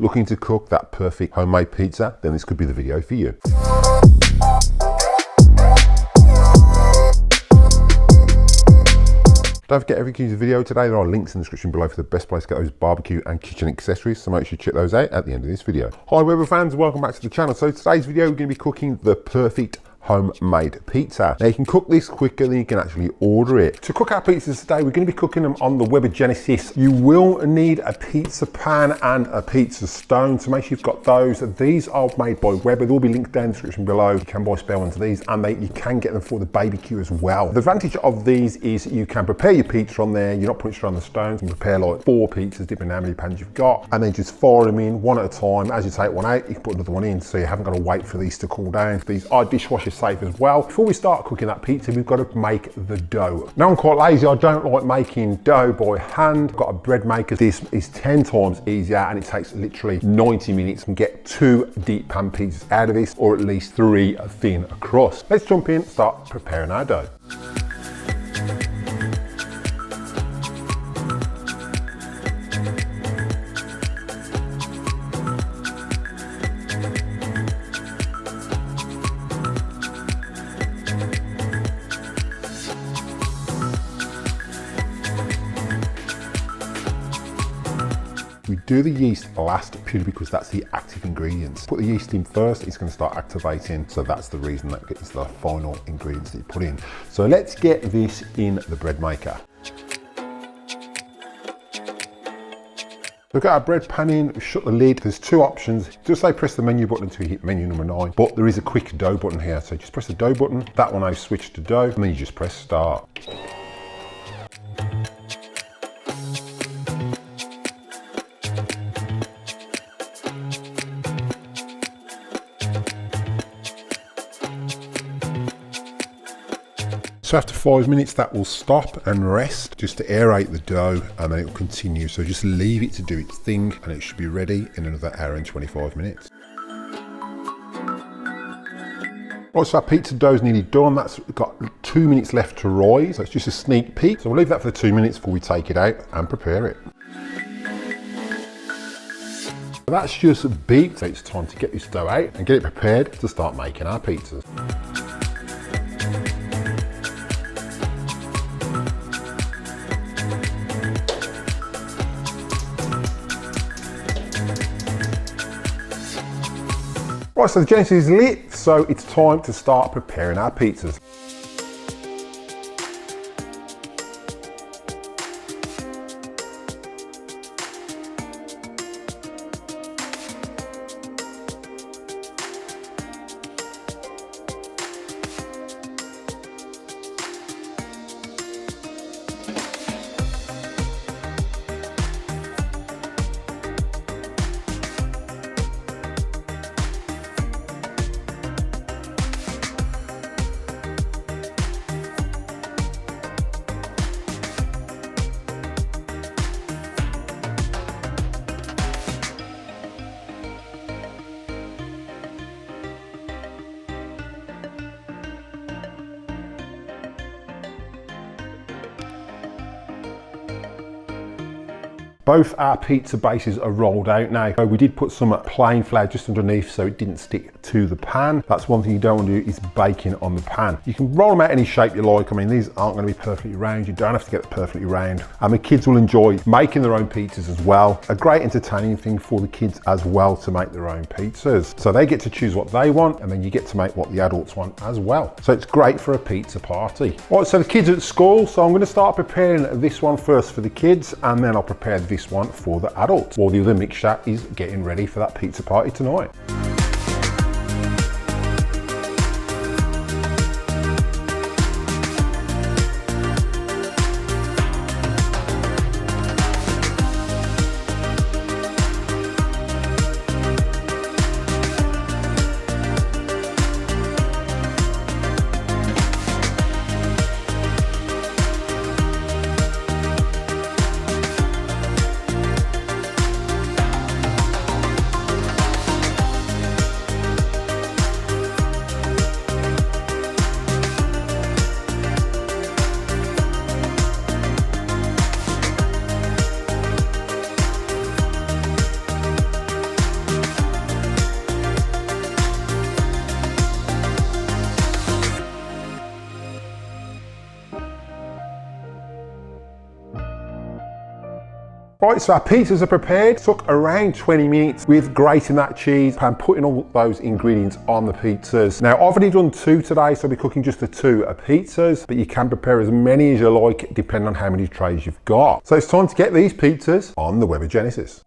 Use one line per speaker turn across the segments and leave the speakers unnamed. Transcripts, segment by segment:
Looking to cook that perfect homemade pizza? Then this could be the video for you. Don't forget, every key video today, there are links in the description below for the best place to get those barbecue and kitchen accessories, so make sure you check those out at the end of this video. Hi Weber fans, welcome back to the channel. So today's video, we're going to be cooking the perfect homemade pizza. Now you can cook this quicker than you can actually order it. To cook our pizzas today, we're going to be cooking them on the Weber Genesis. You will need a pizza pan and a pizza stone, so make sure you've got those. These are made by Weber. They'll be linked down in the description below. You can buy spare ones of these, and you can get them for the barbecue as well. The advantage of these is you can prepare your pizza on there. You're not putting it on the stones. You can prepare like 4 pizzas, depending on how many pans you've got, and then just fire them in one at a time. As you take one out, you can put another one in, so you haven't got to wait for these to cool down. These are dishwasher safe as well. Before we start cooking that pizza, we've got to make the dough. Now I'm quite lazy, I don't like making dough by hand. I've got a bread maker. This is 10 times easier and it takes literally 90 minutes and get 2 deep pan pizzas out of this, or at least 3 thin crust. Let's jump in and start preparing our dough. We do the yeast last purely because that's the active ingredients. Put the yeast in first, it's going to start activating, so that's the reason that gets the final ingredients that you put in. So let's get this in the bread maker. We've got our bread pan in, we shut the lid. There's 2 options. Just say press the menu button until you hit menu number 9, but there is a quick dough button here. So just press the dough button, that one now switch to dough, and then you just press start. So after 5 minutes, that will stop and rest just to aerate the dough, and then it will continue. So just leave it to do its thing and it should be ready in another hour and 25 minutes. Right, so our pizza dough is nearly done. That's got 2 minutes left to rise. So it's just a sneak peek. So we'll leave that for 2 minutes before we take it out and prepare it. So that's just beat. So it's time to get this dough out and get it prepared to start making our pizzas. Right, so the Genesis is lit, so it's time to start preparing our pizzas. Both our pizza bases are rolled out now. So we did put some plain flour just underneath so it didn't stick to the pan. That's one thing you don't want to do, is baking on the pan. You can roll them out any shape you like. I mean, these aren't going to be perfectly round. You don't have to get it perfectly round. And the kids will enjoy making their own pizzas as well. A great entertaining thing for the kids as well to make their own pizzas. So they get to choose what they want, and then you get to make what the adults want as well. So it's great for a pizza party. Right, so the kids are at school, so I'm going to start preparing this one first for the kids, and then I'll prepare this one for the adults, while the other mixture is getting ready for that pizza party tonight. Right, so our pizzas are prepared. Took around 20 minutes with grating that cheese and putting all those ingredients on the pizzas. Now, I've already done 2 today, so I'll be cooking just the 2 pizzas, but you can prepare as many as you like, depending on how many trays you've got. So it's time to get these pizzas on the Weber Genesis.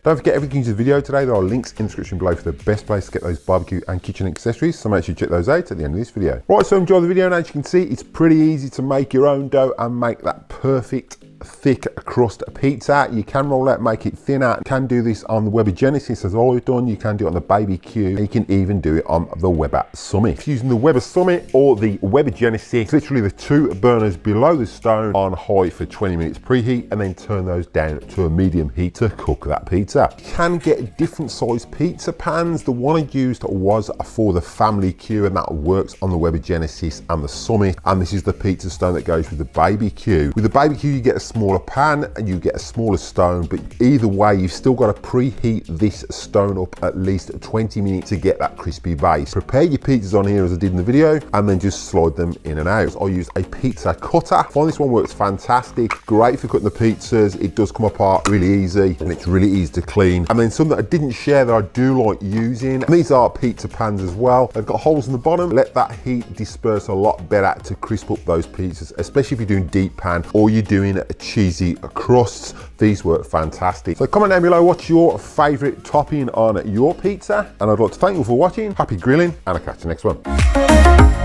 Don't forget everything to the video today. There are links in the description below for the best place to get those barbecue and kitchen accessories, so make sure you check those out at the end of this video. Right, so enjoy the video, and as you can see, it's pretty easy to make your own dough and make that perfect thick crust pizza. You can roll out, make it thinner. You can do this on the Weber Genesis as I've done. You can do it on the BBQ, and you can even do it on the Weber Summit. If you're using the Weber Summit or the Weber Genesis, it's literally the 2 burners below the stone on high for 20 minutes preheat, and then turn those down to a medium heat to cook that pizza. You can get different size pizza pans. The one I used was for the family queue, and that works on the Weber Genesis and the Summit, and this is the pizza stone that goes with the BBQ. With the BBQ you get a smaller pan and you get a smaller stone, but either way you've still got to preheat this stone up at least 20 minutes to get that crispy base. Prepare your pizzas on here as I did in the video, and then just slide them in and out. I use a pizza cutter. I find this one works fantastic, great for cutting the pizzas. It does come apart really easy, and it's really easy to clean. And then some that I didn't share that I do like using, and these are pizza pans as well. They've got holes in the bottom, let that heat disperse a lot better to crisp up those pizzas, especially if you're doing deep pan or you're doing a cheesy crusts. These work fantastic. So comment down below what's your favorite topping on your pizza, and I'd like to thank you for watching. Happy grilling, and I'll catch you next one.